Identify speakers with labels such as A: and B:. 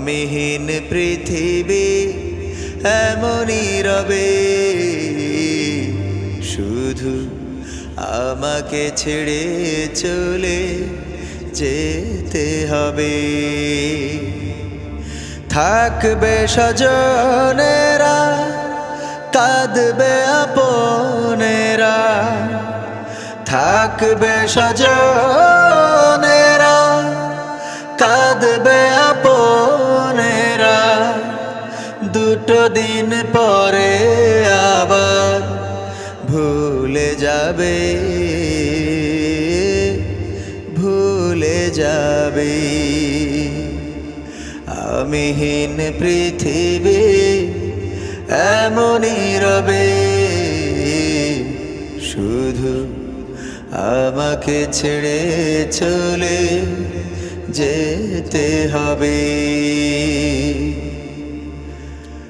A: আমিহীন পৃথিবী এমনই রবে, শুধু আমাকে ছেড়ে চলে যেতে হবে। থাকবে স্বজনেরা, কাঁদবে আপনেরা, থাকবে স্বজনেরা, কাঁদবে আপনেরা, দুটো দিন পরে আবার ভুলে যাবে, ভুলে যাবে। আমিহীন পৃথিবী এমনই রবে, শুধু আমাকে ছেড়ে চলে যেতে হবে।